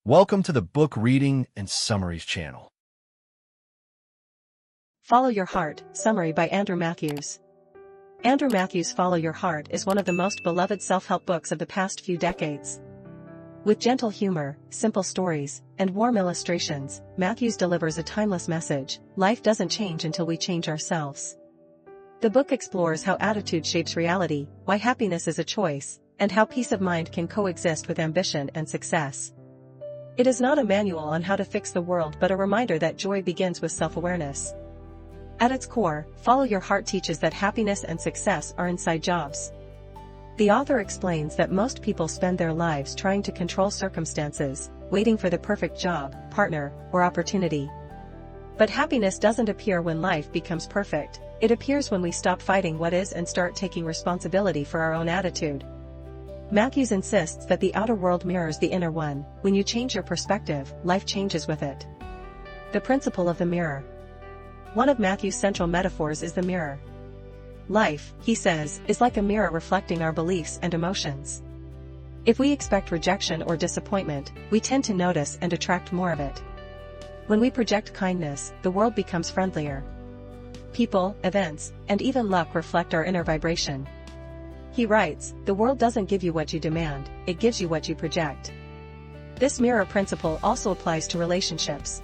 Welcome to the Book Reading and Summaries channel. Follow Your Heart, Summary by Andrew Matthews. Andrew Matthews' Follow Your Heart is one of the most beloved self-help books of the past few decades. With gentle humor, simple stories, and warm illustrations, Matthews delivers a timeless message: life doesn't change until we change ourselves. The book explores how attitude shapes reality, why happiness is a choice, and how peace of mind can coexist with ambition and success. It is not a manual on how to fix the world but a reminder that joy begins with self-awareness. At its core, Follow Your Heart teaches that happiness and success are inside jobs. The author explains that most people spend their lives trying to control circumstances, waiting for the perfect job, partner, or opportunity. But happiness doesn't appear when life becomes perfect, it appears when we stop fighting what is and start taking responsibility for our own attitude. Matthews insists that the outer world mirrors the inner one. When you change your perspective, life changes with it. The principle of the mirror. One of Matthews' central metaphors is the mirror. Life, he says, is like a mirror reflecting our beliefs and emotions. If we expect rejection or disappointment, we tend to notice and attract more of it. When we project kindness, the world becomes friendlier. People, events, and even luck reflect our inner vibration. He writes, "The world doesn't give you what you demand, it gives you what you project." This mirror principle also applies to relationships.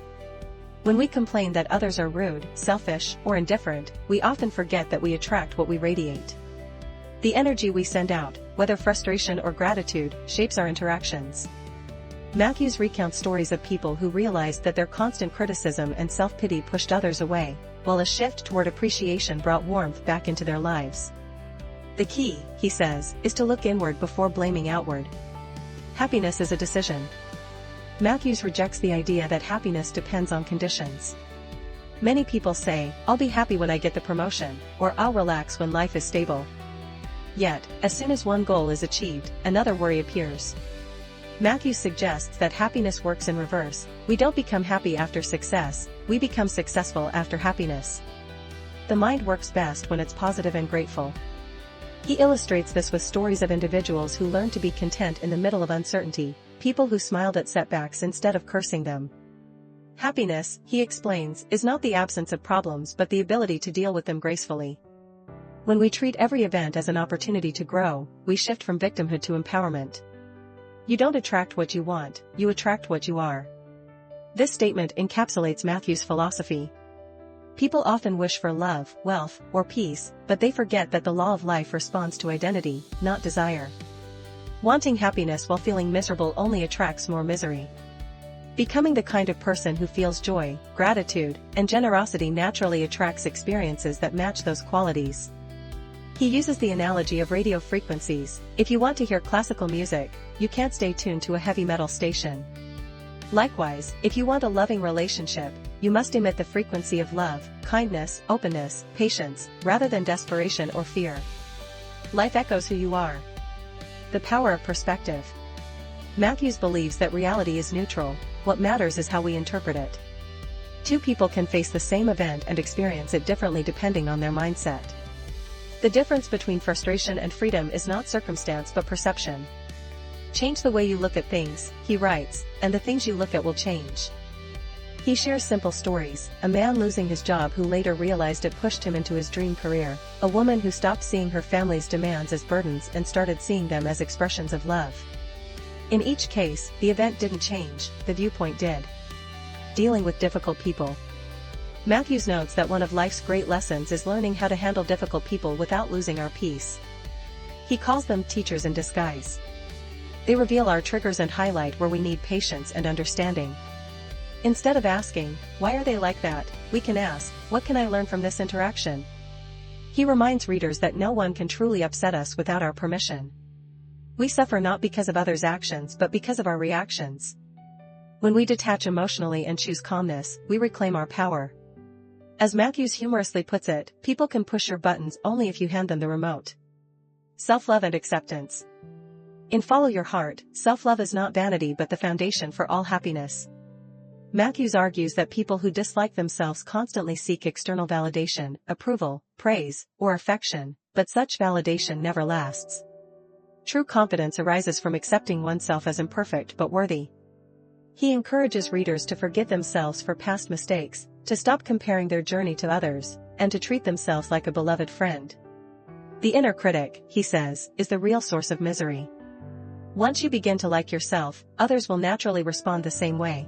When we complain that others are rude, selfish, or indifferent, we often forget that we attract what we radiate. The energy we send out, whether frustration or gratitude, shapes our interactions. Matthews recounts stories of people who realized that their constant criticism and self-pity pushed others away, while a shift toward appreciation brought warmth back into their lives. The key, he says, is to look inward before blaming outward. Happiness is a decision. Matthews rejects the idea that happiness depends on conditions. Many people say, "I'll be happy when I get the promotion," or "I'll relax when life is stable." Yet, as soon as one goal is achieved, another worry appears. Matthews suggests that happiness works in reverse. We don't become happy after success, we become successful after happiness. The mind works best when it's positive and grateful. He illustrates this with stories of individuals who learned to be content in the middle of uncertainty, people who smiled at setbacks instead of cursing them. Happiness, he explains, is not the absence of problems but the ability to deal with them gracefully. When we treat every event as an opportunity to grow, we shift from victimhood to empowerment. You don't attract what you want, you attract what you are. This statement encapsulates Matthews' philosophy. People often wish for love, wealth, or peace, but they forget that the law of life responds to identity, not desire. Wanting happiness while feeling miserable only attracts more misery. Becoming the kind of person who feels joy, gratitude, and generosity naturally attracts experiences that match those qualities. He uses the analogy of radio frequencies. If you want to hear classical music, you can't stay tuned to a heavy metal station. Likewise, if you want a loving relationship, you must emit the frequency of love, kindness, openness, patience, rather than desperation or fear. Life echoes who you are. The power of perspective. Matthews believes that reality is neutral, what matters is how we interpret it. Two people can face the same event and experience it differently depending on their mindset. The difference between frustration and freedom is not circumstance but perception. Change the way you look at things, he writes, and the things you look at will change. He shares simple stories: a man losing his job who later realized it pushed him into his dream career, a woman who stopped seeing her family's demands as burdens and started seeing them as expressions of love. In each case, the event didn't change, the viewpoint did. Dealing with difficult people. Matthews notes that one of life's great lessons is learning how to handle difficult people without losing our peace. He calls them teachers in disguise. They reveal our triggers and highlight where we need patience and understanding. Instead of asking, "Why are they like that?" we can ask, "What can I learn from this interaction?" He reminds readers that no one can truly upset us without our permission. We suffer not because of others' actions but because of our reactions. When we detach emotionally and choose calmness, we reclaim our power. As Matthews humorously puts it, people can push your buttons only if you hand them the remote. Self-love and acceptance. In Follow Your Heart, self-love is not vanity but the foundation for all happiness. Matthews argues that people who dislike themselves constantly seek external validation, approval, praise, or affection, but such validation never lasts. True confidence arises from accepting oneself as imperfect but worthy. He encourages readers to forgive themselves for past mistakes, to stop comparing their journey to others, and to treat themselves like a beloved friend. The inner critic, he says, is the real source of misery. Once you begin to like yourself, others will naturally respond the same way.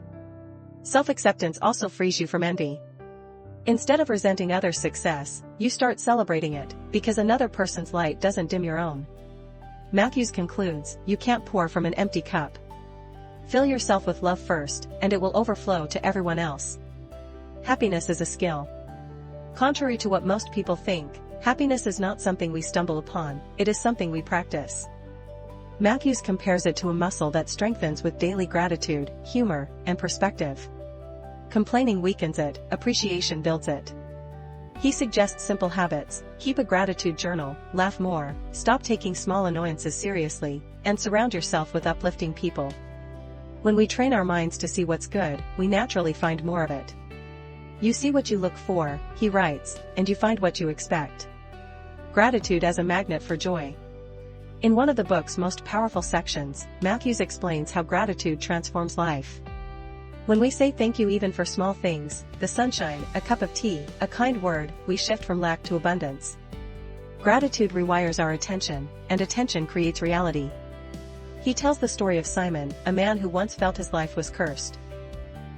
Self-acceptance also frees you from envy. Instead of resenting others' success, you start celebrating it, because another person's light doesn't dim your own. Matthews concludes, you can't pour from an empty cup. Fill yourself with love first, and it will overflow to everyone else. Happiness is a skill. Contrary to what most people think, happiness is not something we stumble upon, it is something we practice. Matthews compares it to a muscle that strengthens with daily gratitude, humor, and perspective. Complaining weakens it, appreciation builds it. He suggests simple habits: keep a gratitude journal, laugh more, stop taking small annoyances seriously, and surround yourself with uplifting people. When we train our minds to see what's good, we naturally find more of it. You see what you look for, he writes, and you find what you expect. Gratitude as a magnet for joy. In one of the book's most powerful sections, Matthews explains how gratitude transforms life. When we say thank you even for small things, the sunshine, a cup of tea, a kind word, we shift from lack to abundance. Gratitude rewires our attention, and attention creates reality. He tells the story of Simon, a man who once felt his life was cursed.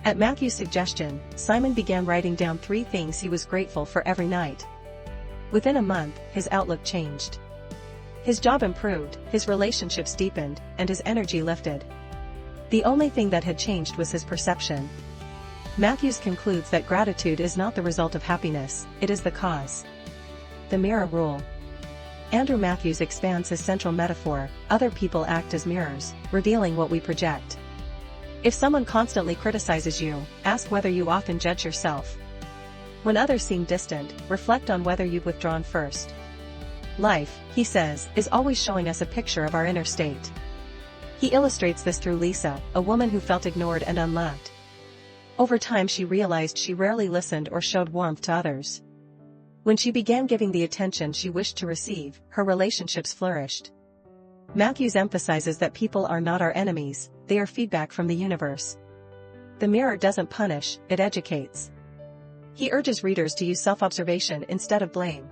At Matthew's suggestion, Simon began writing down 3 things he was grateful for every night. Within a month, his outlook changed. His job improved, his relationships deepened, and his energy lifted. The only thing that had changed was his perception. Matthews concludes that gratitude is not the result of happiness, it is the cause. The mirror rule. Andrew Matthews expands his central metaphor: other people act as mirrors, revealing what we project. If someone constantly criticizes you, ask whether you often judge yourself. When others seem distant, reflect on whether you've withdrawn first. Life, he says, is always showing us a picture of our inner state. He illustrates this through Lisa, a woman who felt ignored and unloved. Over time she realized she rarely listened or showed warmth to others. When she began giving the attention she wished to receive, her relationships flourished. Matthews emphasizes that people are not our enemies, they are feedback from the universe. The mirror doesn't punish, it educates. He urges readers to use self-observation instead of blame.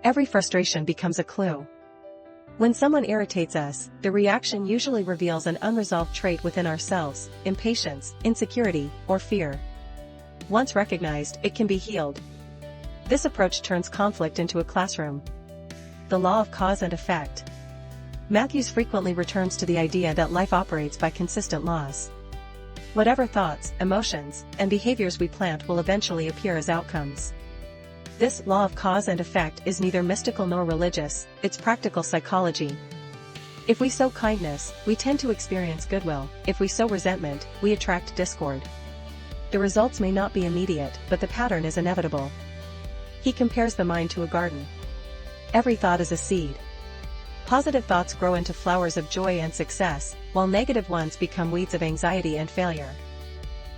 Every frustration becomes a clue. When someone irritates us, the reaction usually reveals an unresolved trait within ourselves: impatience, insecurity, or fear. Once recognized, it can be healed. This approach turns conflict into a classroom. The law of cause and effect. Matthews frequently returns to the idea that life operates by consistent laws. Whatever thoughts, emotions, and behaviors we plant will eventually appear as outcomes. This law of cause and effect is neither mystical nor religious, it's practical psychology. If we sow kindness, we tend to experience goodwill; if we sow resentment, we attract discord. The results may not be immediate, but the pattern is inevitable. He compares the mind to a garden. Every thought is a seed. Positive thoughts grow into flowers of joy and success, while negative ones become weeds of anxiety and failure.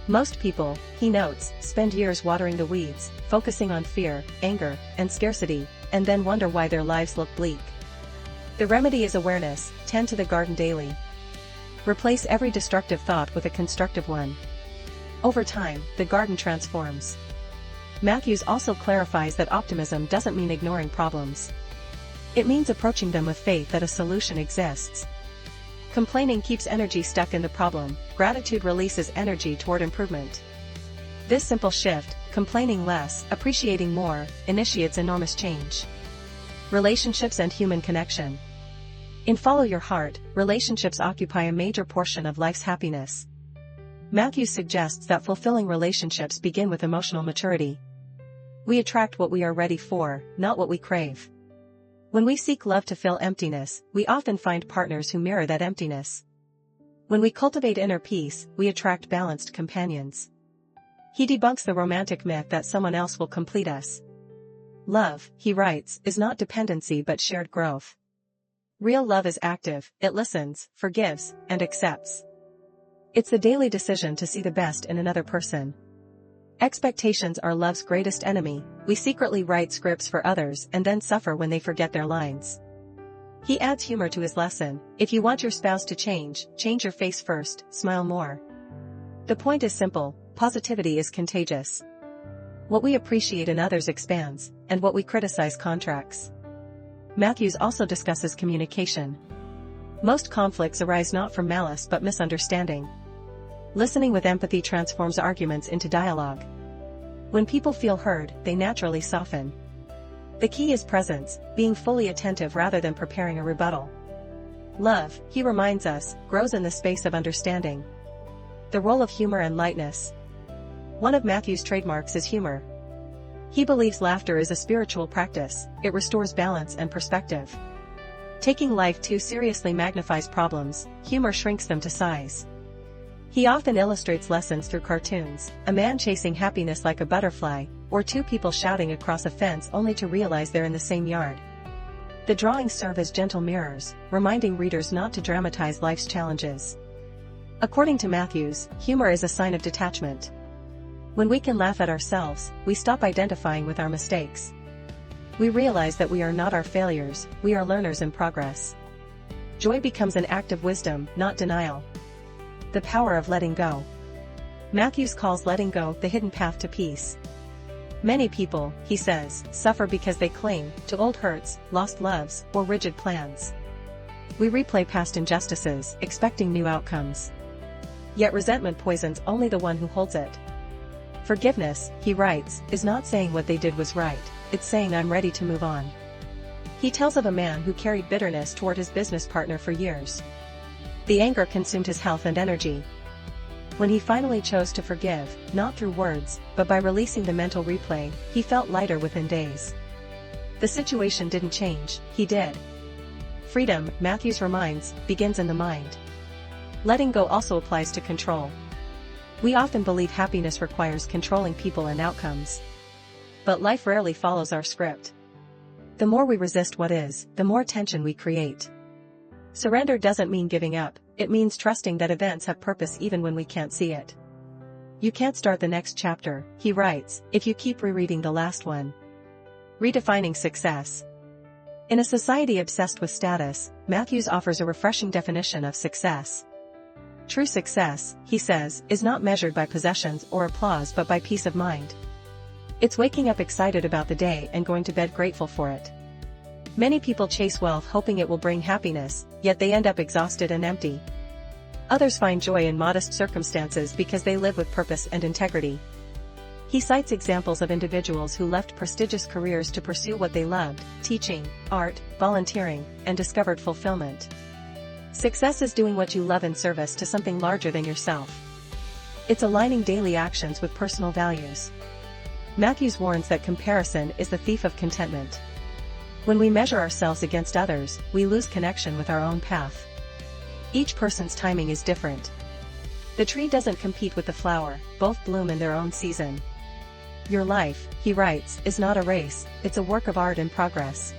Most people, he notes, spend years watering the weeds, focusing on fear, anger, and scarcity, and then wonder why their lives look bleak. The remedy is awareness: tend to the garden daily. Replace every destructive thought with a constructive one. Over time, the garden transforms. Matthews also clarifies that optimism doesn't mean ignoring problems. It means approaching them with faith that a solution exists. Complaining keeps energy stuck in the problem, gratitude releases energy toward improvement. This simple shift, complaining less, appreciating more, initiates enormous change. Relationships and human connection. In Follow Your Heart, relationships occupy a major portion of life's happiness. Matthews suggests that fulfilling relationships begin with emotional maturity. We attract what we are ready for, not what we crave. When we seek love to fill emptiness, we often find partners who mirror that emptiness. When we cultivate inner peace, we attract balanced companions. He debunks the romantic myth that someone else will complete us. Love, he writes, is not dependency but shared growth. Real love is active, it listens, forgives, and accepts. It's the daily decision to see the best in another person. Expectations are love's greatest enemy. We secretly write scripts for others and then suffer when they forget their lines. He adds humor to his lesson: if you want your spouse to change, change your face first, smile more. The point is simple: positivity is contagious. What we appreciate in others expands, and what we criticize contracts. Matthews also discusses communication. Most conflicts arise not from malice but misunderstanding. Listening with empathy transforms arguments into dialogue. When people feel heard, they naturally soften. The key is presence, being fully attentive rather than preparing a rebuttal. Love, he reminds us, grows in the space of understanding. The role of humor and lightness. One of Matthew's trademarks is humor. He believes laughter is a spiritual practice. It restores balance and perspective. Taking life too seriously magnifies problems, humor shrinks them to size. He often illustrates lessons through cartoons, a man chasing happiness like a butterfly, or two people shouting across a fence only to realize they're in the same yard. The drawings serve as gentle mirrors, reminding readers not to dramatize life's challenges. According to Matthews, humor is a sign of detachment. When we can laugh at ourselves, we stop identifying with our mistakes. We realize that we are not our failures, we are learners in progress. Joy becomes an act of wisdom, not denial. The power of letting go. Matthews calls letting go the hidden path to peace. Many people, he says, suffer because they cling to old hurts, lost loves, or rigid plans. We replay past injustices, expecting new outcomes. Yet resentment poisons only the one who holds it. Forgiveness, he writes, is not saying what they did was right, it's saying I'm ready to move on. He tells of a man who carried bitterness toward his business partner for years. The anger consumed his health and energy. When he finally chose to forgive, not through words, but by releasing the mental replay, he felt lighter within days. The situation didn't change, he did. Freedom, Matthews reminds, begins in the mind. Letting go also applies to control. We often believe happiness requires controlling people and outcomes. But life rarely follows our script. The more we resist what is, the more tension we create. Surrender doesn't mean giving up, it means trusting that events have purpose even when we can't see it. You can't start the next chapter, he writes, if you keep rereading the last one. Redefining success. In a society obsessed with status, Matthews offers a refreshing definition of success. True success, he says, is not measured by possessions or applause but by peace of mind. It's waking up excited about the day and going to bed grateful for it. Many people chase wealth hoping it will bring happiness, yet they end up exhausted and empty. Others find joy in modest circumstances because they live with purpose and integrity. He cites examples of individuals who left prestigious careers to pursue what they loved, teaching, art, volunteering, and discovered fulfillment. Success is doing what you love in service to something larger than yourself. It's aligning daily actions with personal values. Matthews warns that comparison is the thief of contentment. When we measure ourselves against others, we lose connection with our own path. Each person's timing is different. The tree doesn't compete with the flower, both bloom in their own season. Your life, he writes, is not a race, it's a work of art in progress.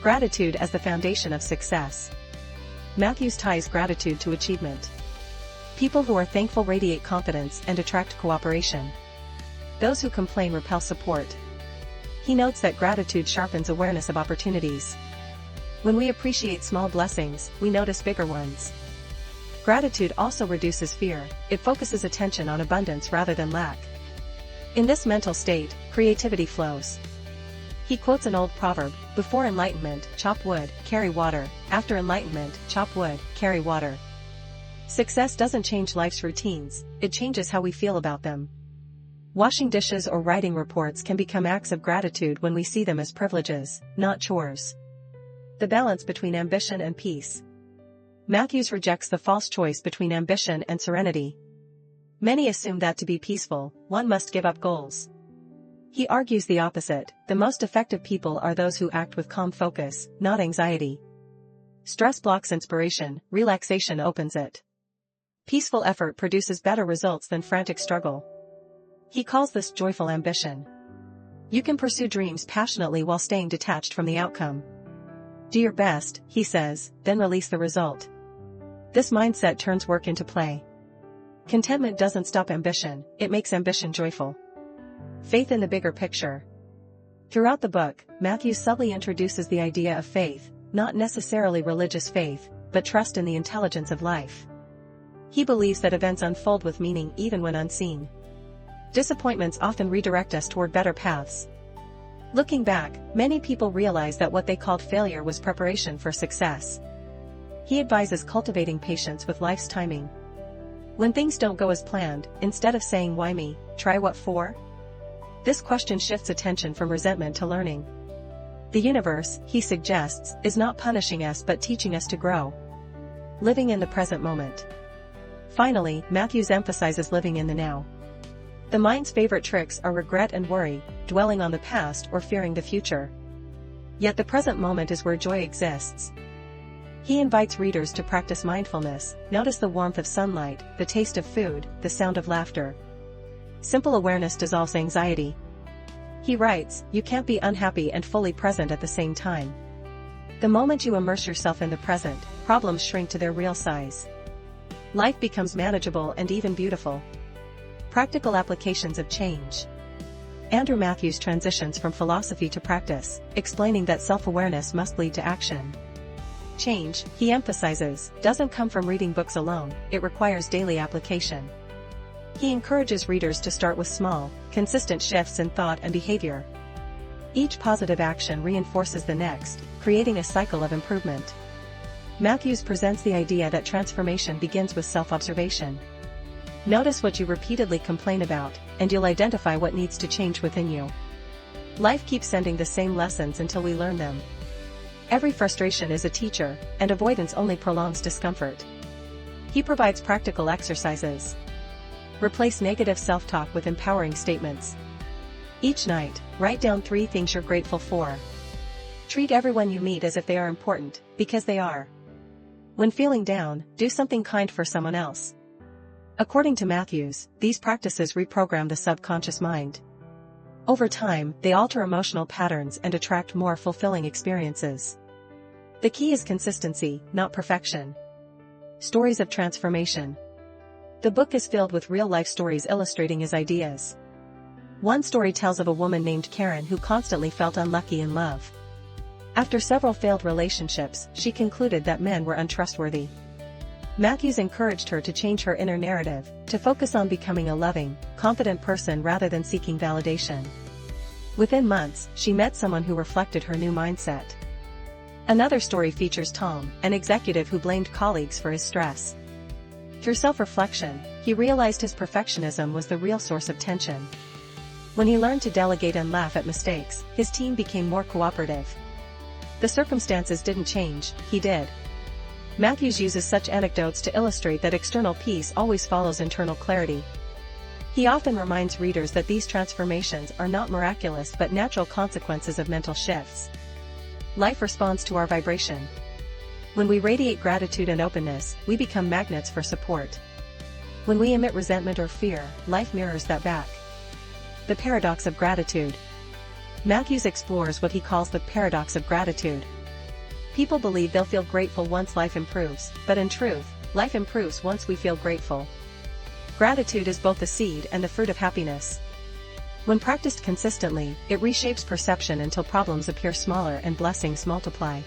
Gratitude as the foundation of success. Matthews ties gratitude to achievement. People who are thankful radiate confidence and attract cooperation. Those who complain repel support. He notes that gratitude sharpens awareness of opportunities. When we appreciate small blessings, we notice bigger ones. Gratitude also reduces fear, it focuses attention on abundance rather than lack. In this mental state, creativity flows. He quotes an old proverb, before enlightenment, chop wood, carry water, after enlightenment, chop wood, carry water. Success doesn't change life's routines, it changes how we feel about them. Washing dishes or writing reports can become acts of gratitude when we see them as privileges, not chores. The balance between ambition and peace. Matthews rejects the false choice between ambition and serenity. Many assume that to be peaceful, one must give up goals. He argues the opposite, the most effective people are those who act with calm focus, not anxiety. Stress blocks inspiration, relaxation opens it. Peaceful effort produces better results than frantic struggle. He calls this joyful ambition. You can pursue dreams passionately while staying detached from the outcome. Do your best, he says, then release the result. This mindset turns work into play. Contentment doesn't stop ambition, it makes ambition joyful. Faith in the bigger picture. Throughout the book, Matthews subtly introduces the idea of faith, not necessarily religious faith, but trust in the intelligence of life. He believes that events unfold with meaning even when unseen. Disappointments often redirect us toward better paths. Looking back, many people realize that what they called failure was preparation for success. He advises cultivating patience with life's timing. When things don't go as planned, instead of saying "why me," try "what for?" This question shifts attention from resentment to learning. The universe, he suggests, is not punishing us but teaching us to grow. Living in the present moment. Finally, Matthews emphasizes living in the now. The mind's favorite tricks are regret and worry, dwelling on the past or fearing the future. Yet the present moment is where joy exists. He invites readers to practice mindfulness, notice the warmth of sunlight, the taste of food, the sound of laughter. Simple awareness dissolves anxiety. He writes, "You can't be unhappy and fully present at the same time." The moment you immerse yourself in the present, problems shrink to their real size. Life becomes manageable and even beautiful. Practical applications of change. Andrew Matthews transitions from philosophy to practice, explaining that self-awareness must lead to action. Change, he emphasizes, doesn't come from reading books alone, it requires daily application. He encourages readers to start with small, consistent shifts in thought and behavior. Each positive action reinforces the next, creating a cycle of improvement. Matthews presents the idea that transformation begins with self-observation. Notice what you repeatedly complain about, and you'll identify what needs to change within you. Life keeps sending the same lessons until we learn them. Every frustration is a teacher, and avoidance only prolongs discomfort. He provides practical exercises. Replace negative self-talk with empowering statements. Each night, write down 3 things you're grateful for. Treat everyone you meet as if they are important, because they are. When feeling down, do something kind for someone else. According to Matthews, these practices reprogram the subconscious mind. Over time, they alter emotional patterns and attract more fulfilling experiences. The key is consistency, not perfection. Stories of transformation. The book is filled with real-life stories illustrating his ideas. One story tells of a woman named Karen who constantly felt unlucky in love. After several failed relationships, she concluded that men were untrustworthy. Matthews encouraged her to change her inner narrative, to focus on becoming a loving, confident person rather than seeking validation. Within months, she met someone who reflected her new mindset. Another story features Tom, an executive who blamed colleagues for his stress. Through self-reflection, he realized his perfectionism was the real source of tension. When he learned to delegate and laugh at mistakes, his team became more cooperative. The circumstances didn't change, he did. Matthews uses such anecdotes to illustrate that external peace always follows internal clarity. He often reminds readers that these transformations are not miraculous but natural consequences of mental shifts. Life responds to our vibration. When we radiate gratitude and openness, we become magnets for support. When we emit resentment or fear, life mirrors that back. The paradox of gratitude. Matthews explores what he calls the paradox of gratitude. People believe they'll feel grateful once life improves, but in truth, life improves once we feel grateful. Gratitude is both the seed and the fruit of happiness. When practiced consistently, it reshapes perception until problems appear smaller and blessings multiply.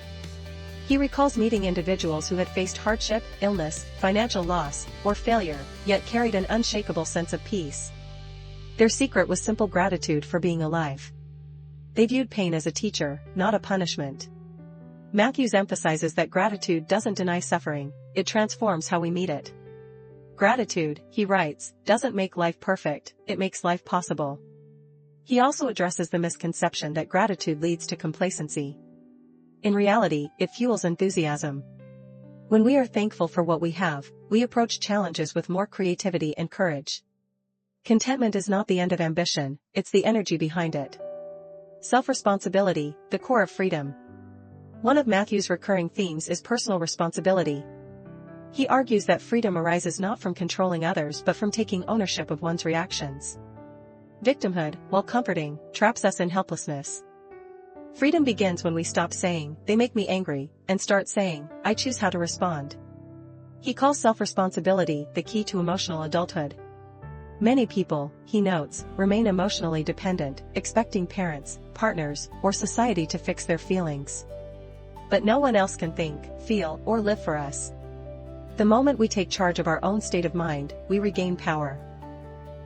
He recalls meeting individuals who had faced hardship, illness, financial loss, or failure, yet carried an unshakable sense of peace. Their secret was simple gratitude for being alive. They viewed pain as a teacher, not a punishment. Matthews emphasizes that gratitude doesn't deny suffering, it transforms how we meet it. Gratitude, he writes, doesn't make life perfect, it makes life possible. He also addresses the misconception that gratitude leads to complacency. In reality, it fuels enthusiasm. When we are thankful for what we have, we approach challenges with more creativity and courage. Contentment is not the end of ambition, it's the energy behind it. Self-responsibility, the core of freedom. One of Matthews' recurring themes is personal responsibility. He argues that freedom arises not from controlling others but from taking ownership of one's reactions. Victimhood, while comforting, traps us in helplessness. Freedom begins when we stop saying, "They make me angry," and start saying, "I choose how to respond." He calls self-responsibility the key to emotional adulthood. Many people, he notes, remain emotionally dependent, expecting parents, partners, or society to fix their feelings. But no one else can think, feel, or live for us. The moment we take charge of our own state of mind, we regain power.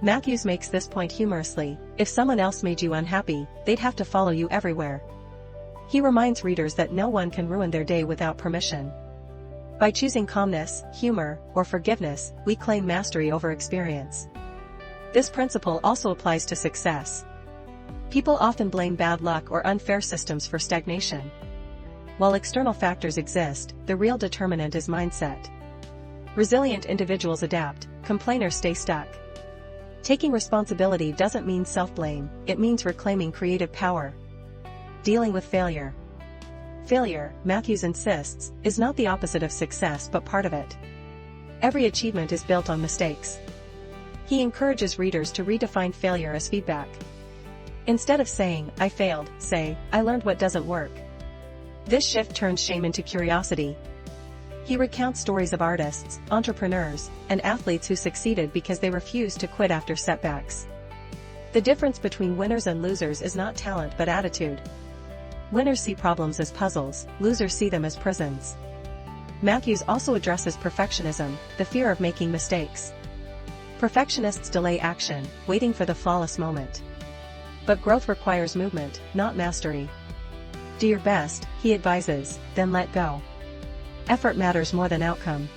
Matthews makes this point humorously: if someone else made you unhappy, they'd have to follow you everywhere. He reminds readers that no one can ruin their day without permission. By choosing calmness, humor, or forgiveness, we claim mastery over experience. This principle also applies to success. People often blame bad luck or unfair systems for stagnation. While external factors exist, the real determinant is mindset. Resilient individuals adapt, complainers stay stuck. Taking responsibility doesn't mean self-blame, it means reclaiming creative power. Dealing with failure. Failure, Matthews insists, is not the opposite of success but part of it. Every achievement is built on mistakes. He encourages readers to redefine failure as feedback. Instead of saying, "I failed," say, "I learned what doesn't work." This shift turns shame into curiosity. He recounts stories of artists, entrepreneurs, and athletes who succeeded because they refused to quit after setbacks. The difference between winners and losers is not talent but attitude. Winners see problems as puzzles, losers see them as prisons. Matthews also addresses perfectionism, the fear of making mistakes. Perfectionists delay action, waiting for the flawless moment. But growth requires movement, not mastery. Do your best, he advises, then let go. Effort matters more than outcome.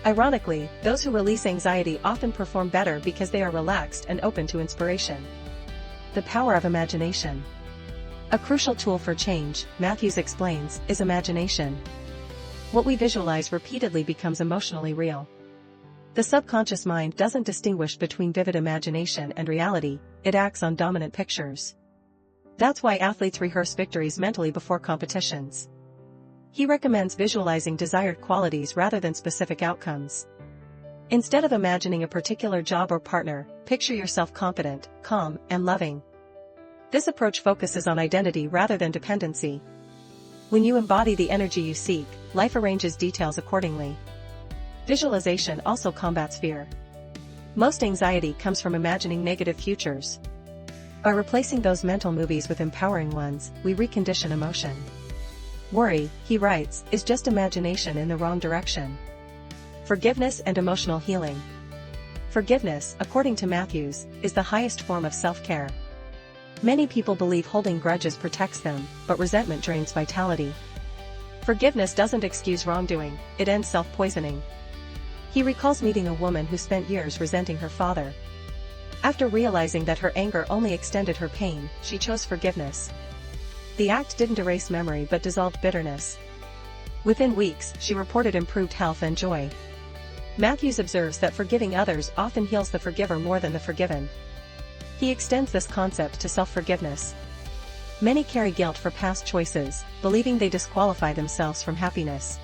Ironically, those who release anxiety often perform better because they are relaxed and open to inspiration. The power of imagination. A crucial tool for change, Matthews explains, is imagination. What we visualize repeatedly becomes emotionally real. The subconscious mind doesn't distinguish between vivid imagination and reality, it acts on dominant pictures. That's why athletes rehearse victories mentally before competitions. He recommends visualizing desired qualities rather than specific outcomes. Instead of imagining a particular job or partner, picture yourself confident, calm, and loving. This approach focuses on identity rather than dependency. When you embody the energy you seek, life arranges details accordingly. Visualization also combats fear. Most anxiety comes from imagining negative futures. By replacing those mental movies with empowering ones, we recondition emotion. Worry, he writes, is just imagination in the wrong direction. Forgiveness and emotional healing. Forgiveness, according to Matthews, is the highest form of self-care. Many people believe holding grudges protects them, but resentment drains vitality. Forgiveness doesn't excuse wrongdoing, it ends self-poisoning. He recalls meeting a woman who spent years resenting her father. After realizing that her anger only extended her pain, she chose forgiveness. The act didn't erase memory but dissolved bitterness. Within weeks, she reported improved health and joy. Matthews observes that forgiving others often heals the forgiver more than the forgiven. He extends this concept to self-forgiveness. Many carry guilt for past choices, believing they disqualify themselves from happiness.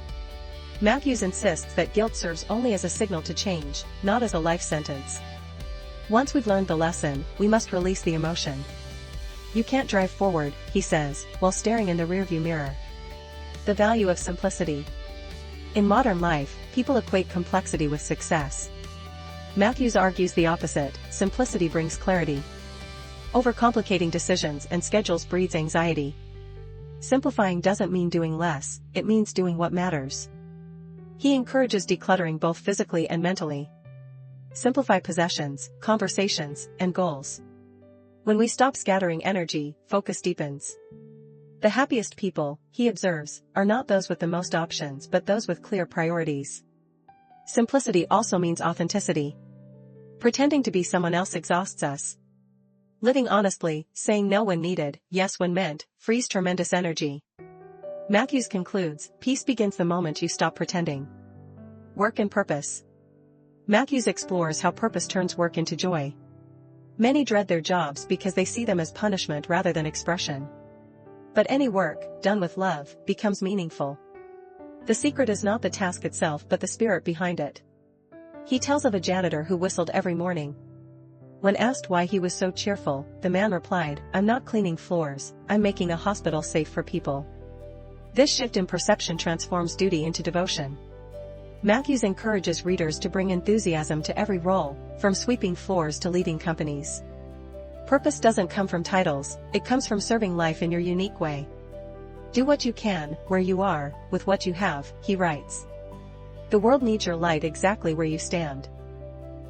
Matthews insists that guilt serves only as a signal to change, not as a life sentence. Once we've learned the lesson, we must release the emotion. You can't drive forward, he says, while staring in the rearview mirror. The value of simplicity. In modern life, people equate complexity with success. Matthews argues the opposite: simplicity brings clarity. Overcomplicating decisions and schedules breeds anxiety. Simplifying doesn't mean doing less, it means doing what matters. He encourages decluttering both physically and mentally. Simplify possessions, conversations, and goals. When we stop scattering energy, focus deepens. The happiest people, he observes, are not those with the most options but those with clear priorities. Simplicity also means authenticity. Pretending to be someone else exhausts us. Living honestly, saying no when needed, yes when meant, frees tremendous energy. Matthews concludes, peace begins the moment you stop pretending. Work and purpose. Matthews explores how purpose turns work into joy. Many dread their jobs because they see them as punishment rather than expression. But any work, done with love, becomes meaningful. The secret is not the task itself but the spirit behind it. He tells of a janitor who whistled every morning. When asked why he was so cheerful, the man replied, "I'm not cleaning floors, I'm making a hospital safe for people." This shift in perception transforms duty into devotion. Matthews encourages readers to bring enthusiasm to every role, from sweeping floors to leading companies. Purpose doesn't come from titles, it comes from serving life in your unique way. Do what you can, where you are, with what you have, he writes. The world needs your light exactly where you stand.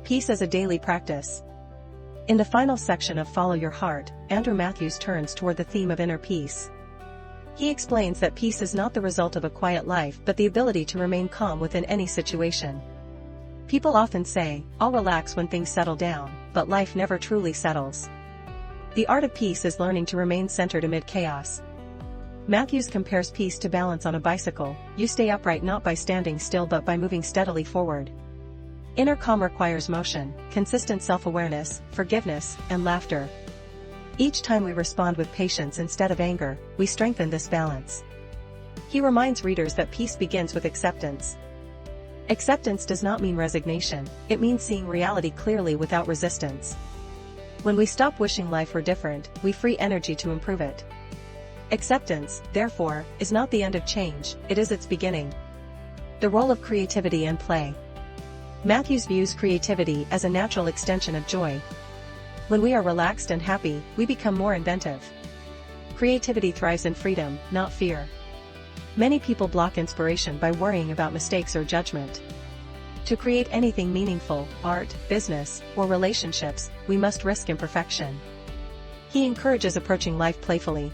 Peace as a daily practice. In the final section of Follow Your Heart, Andrew Matthews turns toward the theme of inner peace. He explains that peace is not the result of a quiet life but the ability to remain calm within any situation. People often say, "I'll relax when things settle down," but life never truly settles. The art of peace is learning to remain centered amid chaos. Matthews compares peace to balance on a bicycle. You stay upright not by standing still but by moving steadily forward. Inner calm requires motion, consistent self-awareness, forgiveness, and laughter. Each time we respond with patience instead of anger, we strengthen this balance. He reminds readers that peace begins with acceptance. Acceptance does not mean resignation, it means seeing reality clearly without resistance. When we stop wishing life were different, we free energy to improve it. Acceptance, therefore, is not the end of change, it is its beginning. The role of creativity and play. Matthews views creativity as a natural extension of joy. When we are relaxed and happy, we become more inventive. Creativity thrives in freedom, not fear. Many people block inspiration by worrying about mistakes or judgment. To create anything meaningful, art, business, or relationships, we must risk imperfection. He encourages approaching life playfully.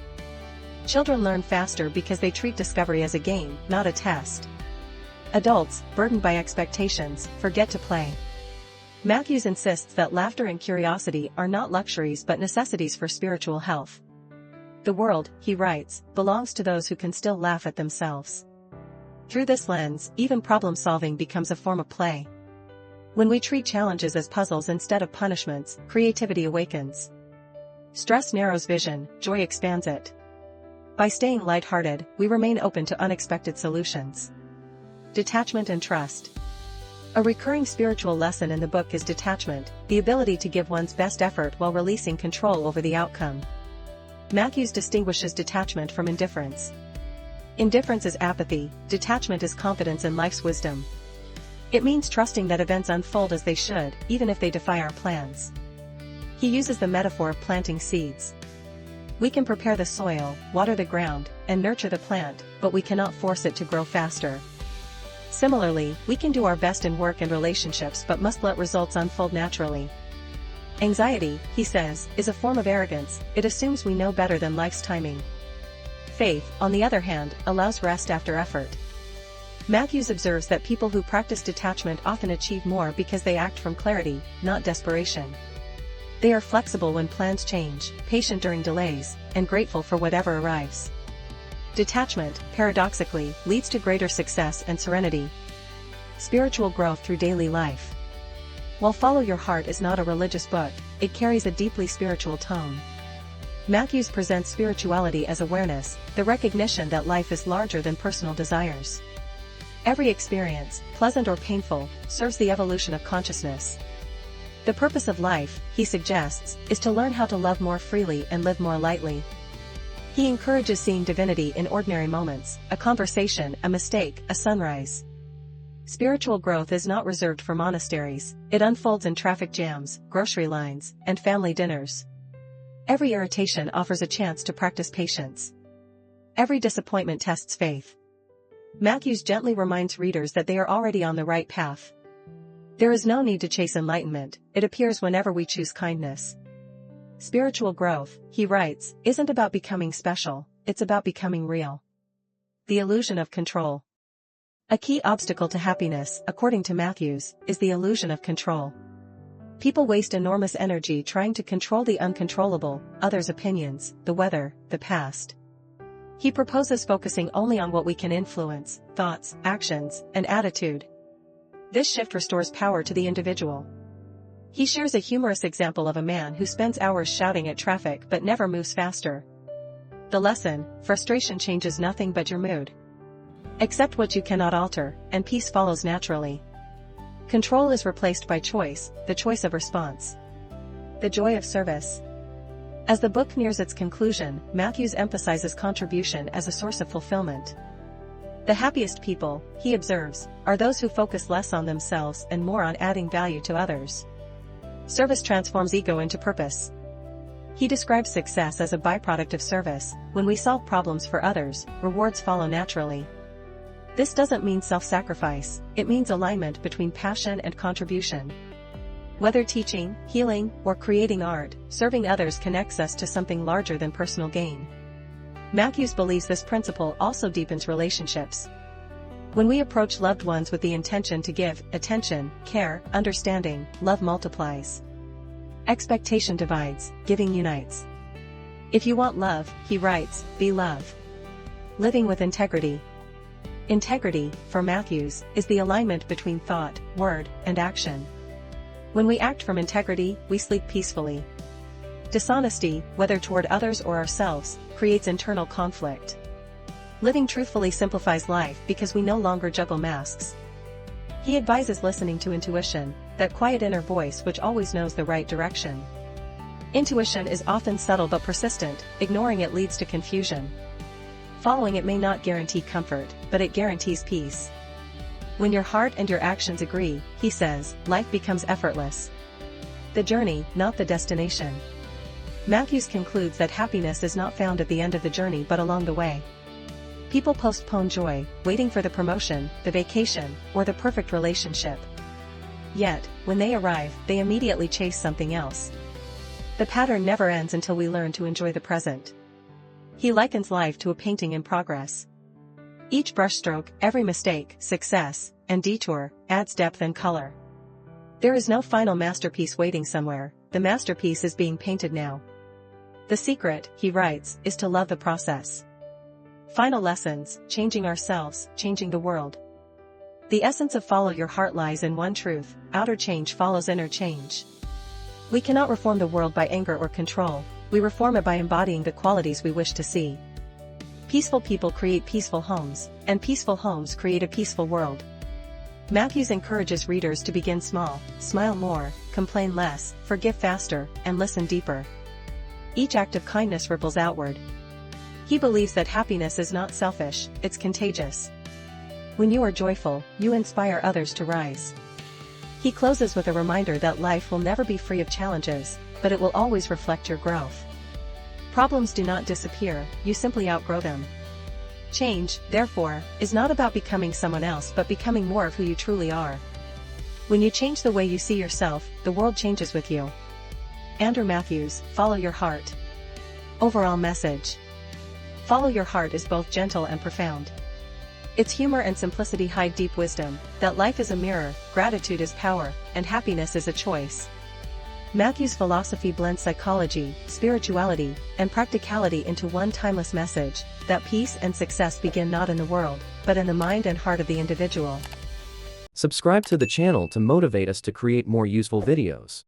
Children learn faster because they treat discovery as a game, not a test. Adults, burdened by expectations, forget to play. Matthews insists that laughter and curiosity are not luxuries but necessities for spiritual health. The world, he writes, belongs to those who can still laugh at themselves. Through this lens, even problem-solving becomes a form of play. When we treat challenges as puzzles instead of punishments, creativity awakens. Stress narrows vision, joy expands it. By staying lighthearted, we remain open to unexpected solutions. Detachment and trust. A recurring spiritual lesson in the book is detachment, the ability to give one's best effort while releasing control over the outcome. Matthews distinguishes detachment from indifference. Indifference is apathy, detachment is confidence in life's wisdom. It means trusting that events unfold as they should, even if they defy our plans. He uses the metaphor of planting seeds. We can prepare the soil, water the ground, and nurture the plant, but we cannot force it to grow faster. Similarly, we can do our best in work and relationships but must let results unfold naturally. Anxiety, he says, is a form of arrogance, it assumes we know better than life's timing. Faith, on the other hand, allows rest after effort. Matthews observes that people who practice detachment often achieve more because they act from clarity, not desperation. They are flexible when plans change, patient during delays, and grateful for whatever arrives. Detachment, paradoxically, leads to greater success and serenity. Spiritual growth through daily life. While Follow Your Heart is not a religious book, it carries a deeply spiritual tone. Matthews presents spirituality as awareness, the recognition that life is larger than personal desires. Every experience, pleasant or painful, serves the evolution of consciousness. The purpose of life, he suggests, is to learn how to love more freely and live more lightly. He encourages seeing divinity in ordinary moments, a conversation, a mistake, a sunrise. Spiritual growth is not reserved for monasteries, it unfolds in traffic jams, grocery lines, and family dinners. Every irritation offers a chance to practice patience. Every disappointment tests faith. Matthews gently reminds readers that they are already on the right path. There is no need to chase enlightenment, it appears whenever we choose kindness. Spiritual growth, he writes, isn't about becoming special, it's about becoming real. The illusion of control. A key obstacle to happiness, according to Matthews, is the illusion of control. People waste enormous energy trying to control the uncontrollable, others' opinions, the weather, the past. He proposes focusing only on what we can influence, thoughts, actions, and attitude. This shift restores power to the individual. He shares a humorous example of a man who spends hours shouting at traffic but never moves faster. The lesson: frustration changes nothing but your mood. Accept what you cannot alter, and peace follows naturally. Control is replaced by choice, the choice of response. The joy of service. As the book nears its conclusion, Matthews emphasizes contribution as a source of fulfillment. The happiest people, he observes, are those who focus less on themselves and more on adding value to others. Service transforms ego into purpose. He describes success as a byproduct of service. When we solve problems for others, rewards follow naturally. This doesn't mean self-sacrifice, it means alignment between passion and contribution. Whether teaching, healing, or creating art, serving others connects us to something larger than personal gain. Matthews believes this principle also deepens relationships. When we approach loved ones with the intention to give attention, care, understanding, love multiplies. Expectation divides, giving unites. If you want love, he writes, be love. Living with integrity. Integrity, for Matthews, is the alignment between thought, word, and action. When we act from integrity, we sleep peacefully. Dishonesty, whether toward others or ourselves, creates internal conflict. Living truthfully simplifies life because we no longer juggle masks. He advises listening to intuition, that quiet inner voice which always knows the right direction. Intuition is often subtle but persistent, ignoring it leads to confusion. Following it may not guarantee comfort, but it guarantees peace. When your heart and your actions agree, he says, life becomes effortless. The journey, not the destination. Matthews concludes that happiness is not found at the end of the journey but along the way. People postpone joy, waiting for the promotion, the vacation, or the perfect relationship. Yet, when they arrive, they immediately chase something else. The pattern never ends until we learn to enjoy the present. He likens life to a painting in progress. Each brushstroke, every mistake, success, and detour, adds depth and color. There is no final masterpiece waiting somewhere, the masterpiece is being painted now. The secret, he writes, is to love the process. Final lessons, changing ourselves, changing the world. The essence of follow your heart lies in one truth, outer change follows inner change. We cannot reform the world by anger or control, we reform it by embodying the qualities we wish to see. Peaceful people create peaceful homes, and peaceful homes create a peaceful world. Matthews encourages readers to begin small, smile more, complain less, forgive faster, and listen deeper. Each act of kindness ripples outward. He believes that happiness is not selfish, it's contagious. When you are joyful, you inspire others to rise. He closes with a reminder that life will never be free of challenges, but it will always reflect your growth. Problems do not disappear, you simply outgrow them. Change, therefore, is not about becoming someone else but becoming more of who you truly are. When you change the way you see yourself, the world changes with you. Andrew Matthews, follow your heart. Overall message. Follow your heart is both gentle and profound. Its humor and simplicity hide deep wisdom, that life is a mirror, gratitude is power, and happiness is a choice. Matthews' philosophy blends psychology, spirituality, and practicality into one timeless message, that peace and success begin not in the world, but in the mind and heart of the individual. Subscribe to the channel to motivate us to create more useful videos.